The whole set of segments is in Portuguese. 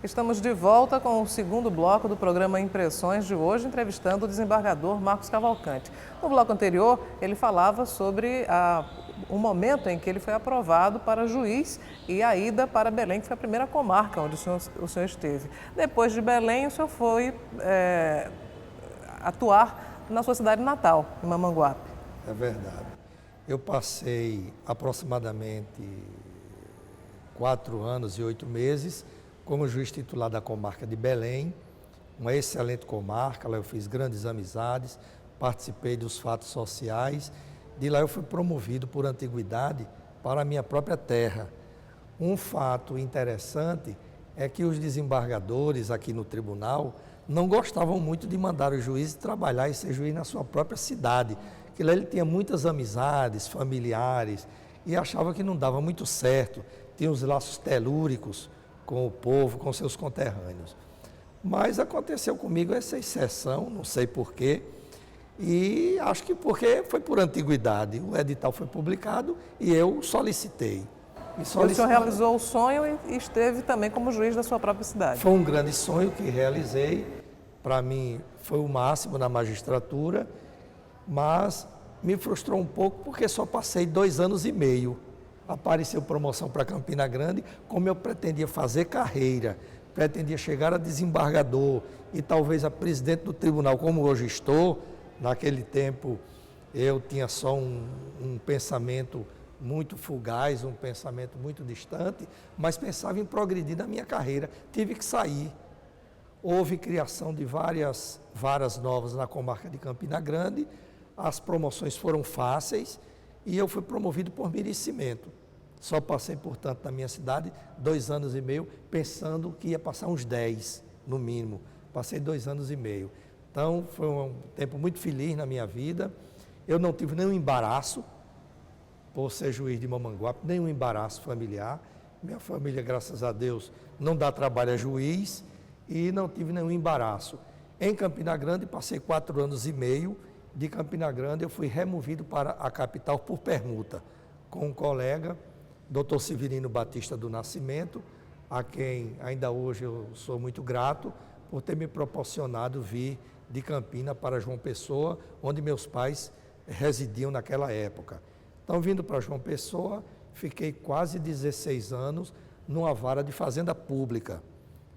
Estamos de volta com o segundo bloco do programa Impressões de hoje, entrevistando o desembargador Marcos Cavalcante. No bloco anterior, ele falava sobre o momento em que ele foi aprovado para juiz e a ida para Belém, que foi a primeira comarca onde o senhor esteve. Depois de Belém, o senhor foi atuar na sua cidade natal, em Mamanguape. É verdade. Eu passei aproximadamente 4 anos e 8 meses como juiz titular da comarca de Belém, uma excelente comarca. Lá eu fiz grandes amizades, participei dos fatos sociais. De lá eu fui promovido por antiguidade para a minha própria terra. Um fato interessante é que os desembargadores aqui no tribunal não gostavam muito de mandar o juiz trabalhar e ser juiz na sua própria cidade, que lá ele tinha muitas amizades, familiares, e achava que não dava muito certo, tinha os laços telúricos com o povo, com seus conterrâneos. Mas aconteceu comigo essa exceção, não sei porquê, e acho que porque foi por antiguidade. O edital foi publicado e eu solicitei. E o senhor realizou o sonho e esteve também como juiz da sua própria cidade. Foi um grande sonho que realizei, para mim foi o máximo na magistratura, mas me frustrou um pouco porque só passei 2 anos e meio. Apareceu promoção para Campina Grande, como eu pretendia fazer carreira, pretendia chegar a desembargador e talvez a presidente do tribunal, como hoje estou. Naquele tempo eu tinha só um pensamento muito fugaz, um pensamento muito distante, mas pensava em progredir na minha carreira. Tive que sair. Houve criação de várias varas novas na comarca de Campina Grande, as promoções foram fáceis e eu fui promovido por merecimento. Só passei, portanto, na minha cidade 2 anos e meio, pensando que ia passar uns 10, no mínimo. Passei 2 anos e meio. Então, foi um tempo muito feliz na minha vida. Eu não tive nenhum embaraço por ser juiz de Mamanguape, nenhum embaraço familiar. Minha família, graças a Deus, não dá trabalho a juiz e não tive nenhum embaraço. Em Campina Grande, passei 4 anos e meio. De Campina Grande, eu fui removido para a capital por permuta, com um colega, Dr. Severino Batista do Nascimento, a quem ainda hoje eu sou muito grato por ter me proporcionado vir de Campina para João Pessoa, onde meus pais residiam naquela época. Então, vindo para João Pessoa, fiquei quase 16 anos numa vara de fazenda pública.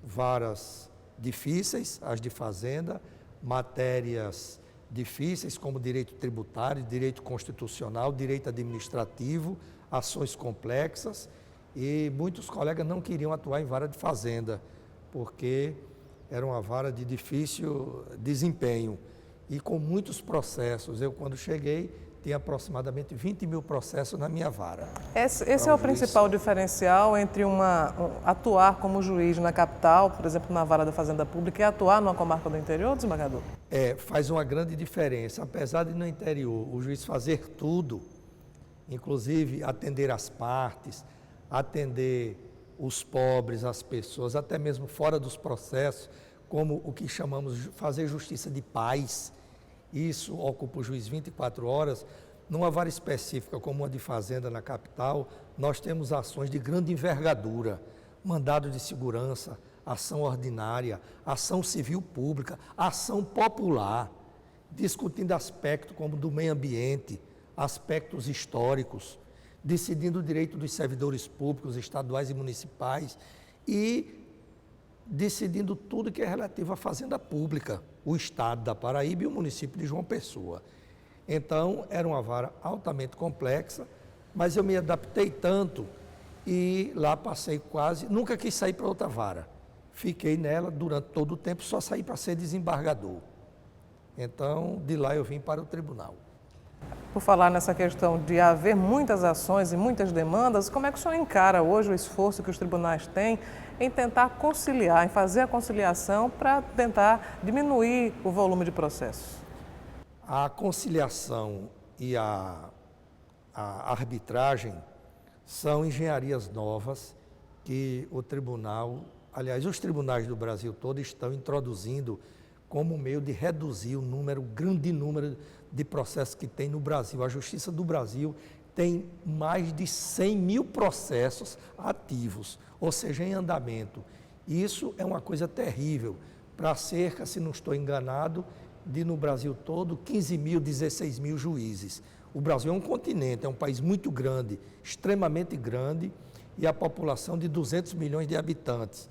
Varas difíceis, as de fazenda, matérias difíceis como direito tributário, direito constitucional, direito administrativo, ações complexas, e muitos colegas não queriam atuar em vara de fazenda, porque era uma vara de difícil desempenho e com muitos processos. Eu, quando cheguei, tinha aproximadamente 20 mil processos na minha vara. Esse é o principal diferencial entre atuar como juiz na capital, por exemplo, na vara da Fazenda Pública, e atuar numa comarca do interior, desembargador? Faz uma grande diferença. Apesar de no interior o juiz fazer tudo, inclusive atender as partes, atender os pobres, as pessoas, até mesmo fora dos processos, como o que chamamos de fazer justiça de paz. Isso ocupa o juiz 24 horas. Numa vara específica, como a de fazenda na capital, nós temos ações de grande envergadura, mandado de segurança, ação ordinária, ação civil pública, ação popular, discutindo aspectos como do meio ambiente, aspectos históricos, decidindo o direito dos servidores públicos, estaduais e municipais e decidindo tudo que é relativo à fazenda pública, o estado da Paraíba e o município de João Pessoa. Então, era uma vara altamente complexa, mas eu me adaptei tanto e lá passei nunca quis sair para outra vara. Fiquei nela durante todo o tempo, só saí para ser desembargador. Então, de lá eu vim para o tribunal. Por falar nessa questão de haver muitas ações e muitas demandas, como é que o senhor encara hoje o esforço que os tribunais têm em tentar conciliar, em fazer a conciliação para tentar diminuir o volume de processos? A conciliação e a arbitragem são engenharias novas que o tribunal, aliás, os tribunais do Brasil todo estão introduzindo como meio de reduzir o grande número de processos que tem no Brasil. A Justiça do Brasil tem mais de 100 mil processos ativos, ou seja, em andamento. Isso é uma coisa terrível, para cerca, se não estou enganado, de no Brasil todo 15 mil, 16 mil juízes. O Brasil é um continente, é um país muito grande, extremamente grande, e a população de 200 milhões de habitantes.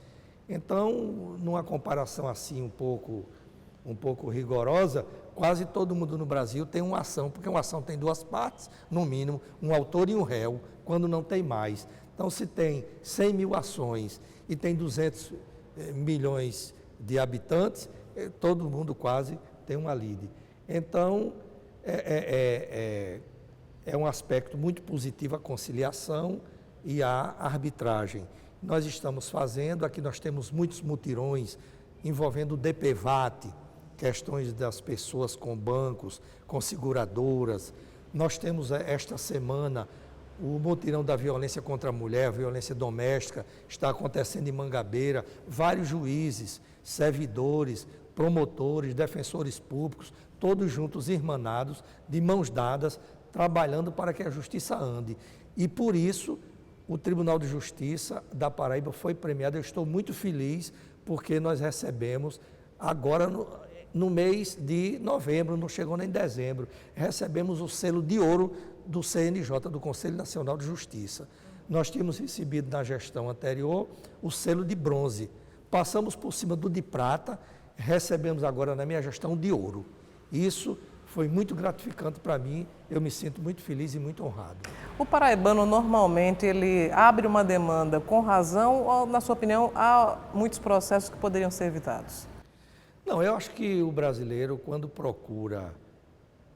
Então, numa comparação assim um pouco rigorosa, quase todo mundo no Brasil tem uma ação, porque uma ação tem duas partes, no mínimo, um autor e um réu, quando não tem mais. Então, se tem 100 mil ações e tem 200 milhões de habitantes, todo mundo quase tem uma lide. Então, é um aspecto muito positivo a conciliação e a arbitragem. Nós estamos fazendo, aqui nós temos muitos mutirões envolvendo o DPVAT, questões das pessoas com bancos, com seguradoras. Nós temos esta semana o mutirão da violência contra a mulher, violência doméstica, está acontecendo em Mangabeira, vários juízes, servidores, promotores, defensores públicos, todos juntos, irmanados, de mãos dadas, trabalhando para que a justiça ande. E por isso, o Tribunal de Justiça da Paraíba foi premiado. Eu estou muito feliz porque nós recebemos agora no mês de novembro, não chegou nem dezembro, recebemos o selo de ouro do CNJ, do Conselho Nacional de Justiça. Nós tínhamos recebido na gestão anterior o selo de bronze, passamos por cima do de prata, recebemos agora na minha gestão de ouro. Isso foi muito gratificante para mim, eu me sinto muito feliz e muito honrado. O paraibano, normalmente, ele abre uma demanda com razão ou, na sua opinião, há muitos processos que poderiam ser evitados? Não, eu acho que o brasileiro, quando procura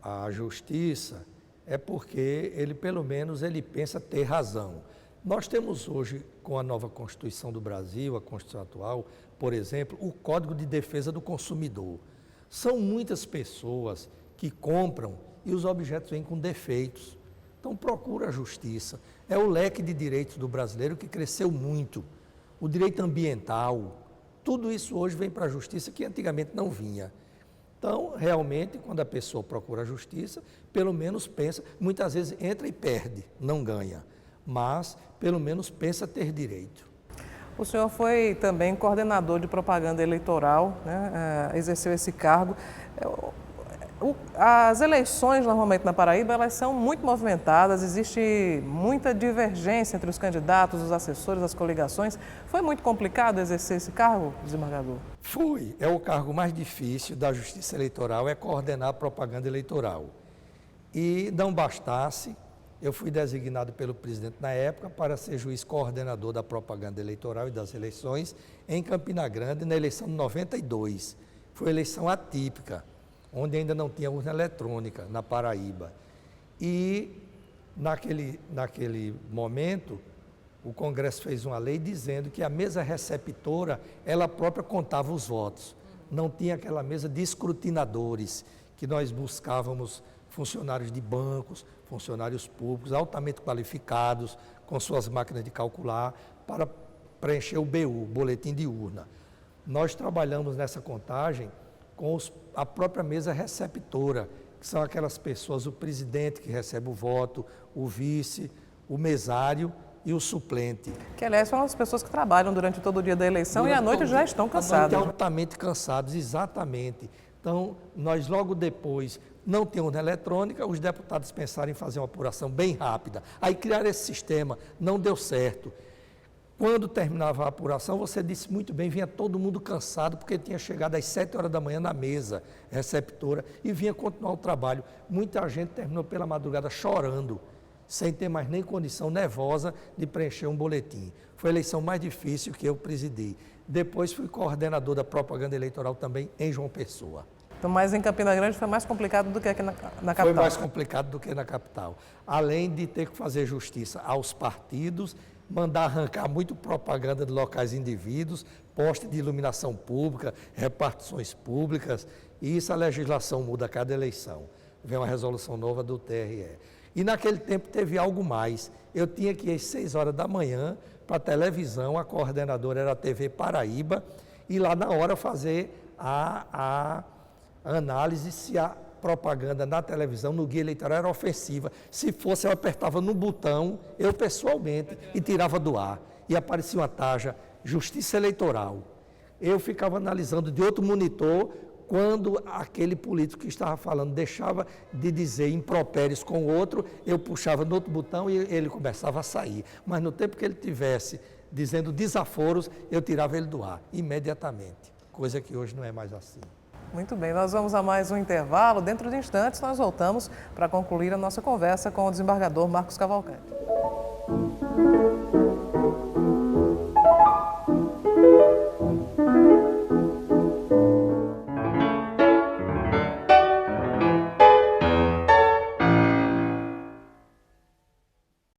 a justiça, é porque ele, pelo menos, ele pensa ter razão. Nós temos hoje, com a nova Constituição do Brasil, a Constituição atual, por exemplo, o Código de Defesa do Consumidor. São muitas pessoas que compram e os objetos vêm com defeitos. Então, procura a justiça. É o leque de direitos do brasileiro que cresceu muito. O direito ambiental, tudo isso hoje vem para a justiça que antigamente não vinha. Então, realmente, quando a pessoa procura a justiça, pelo menos pensa, muitas vezes entra e perde, não ganha, mas pelo menos pensa ter direito. O senhor foi também coordenador de propaganda eleitoral, né? Exerceu esse cargo. As eleições, normalmente, na Paraíba, elas são muito movimentadas, existe muita divergência entre os candidatos, os assessores, as coligações. Foi muito complicado exercer esse cargo, desembargador? Foi. É o cargo mais difícil da Justiça Eleitoral, é coordenar a propaganda eleitoral. E não bastasse, eu fui designado pelo presidente na época para ser juiz coordenador da propaganda eleitoral e das eleições em Campina Grande, na eleição de 92. Foi uma eleição atípica, onde ainda não tinha urna eletrônica na Paraíba. E naquele momento, o Congresso fez uma lei dizendo que a mesa receptora, ela própria contava os votos. Não tinha aquela mesa de escrutinadores, que nós buscávamos funcionários de bancos, funcionários públicos altamente qualificados, com suas máquinas de calcular, para preencher o BU, Boletim de Urna. Nós trabalhamos nessa contagem com a própria mesa receptora, que são aquelas pessoas, o presidente que recebe o voto, o vice, o mesário e o suplente. Que, aliás, são as pessoas que trabalham durante todo o dia da eleição e à noite já estão cansadas. Altamente cansados, exatamente. Então, nós logo depois, não tem urna eletrônica, os deputados pensaram em fazer uma apuração bem rápida. Aí criaram esse sistema, não deu certo. Quando terminava a apuração, você disse muito bem, vinha todo mundo cansado, porque tinha chegado às 7 horas da manhã na mesa receptora e vinha continuar o trabalho. Muita gente terminou pela madrugada chorando, sem ter mais nem condição, nervosa, de preencher um boletim. Foi a eleição mais difícil que eu presidi. Depois fui coordenador da propaganda eleitoral também em João Pessoa. Então, mas em Campina Grande foi mais complicado do que aqui na capital? Foi mais complicado do que na capital. Além de ter que fazer justiça aos partidos, mandar arrancar muito propaganda de locais indivíduos, poste de iluminação pública, repartições públicas, e isso a legislação muda a cada eleição. Vem uma resolução nova do TRE. E naquele tempo teve algo mais. Eu tinha que ir às 6 horas da manhã para a televisão, a coordenadora era a TV Paraíba, e lá na hora fazer a análise se a propaganda na televisão, no guia eleitoral, era ofensiva. Se fosse, eu apertava no botão, eu pessoalmente, e tirava do ar. E aparecia uma tarja Justiça Eleitoral. Eu ficava analisando de outro monitor quando aquele político que estava falando deixava de dizer impropérios com o outro, eu puxava no outro botão e ele começava a sair. Mas no tempo que ele tivesse dizendo desaforos, eu tirava ele do ar, imediatamente. Coisa que hoje não é mais assim. Muito bem, nós vamos a mais um intervalo. Dentro de instantes, nós voltamos para concluir a nossa conversa com o desembargador Marcos Cavalcante.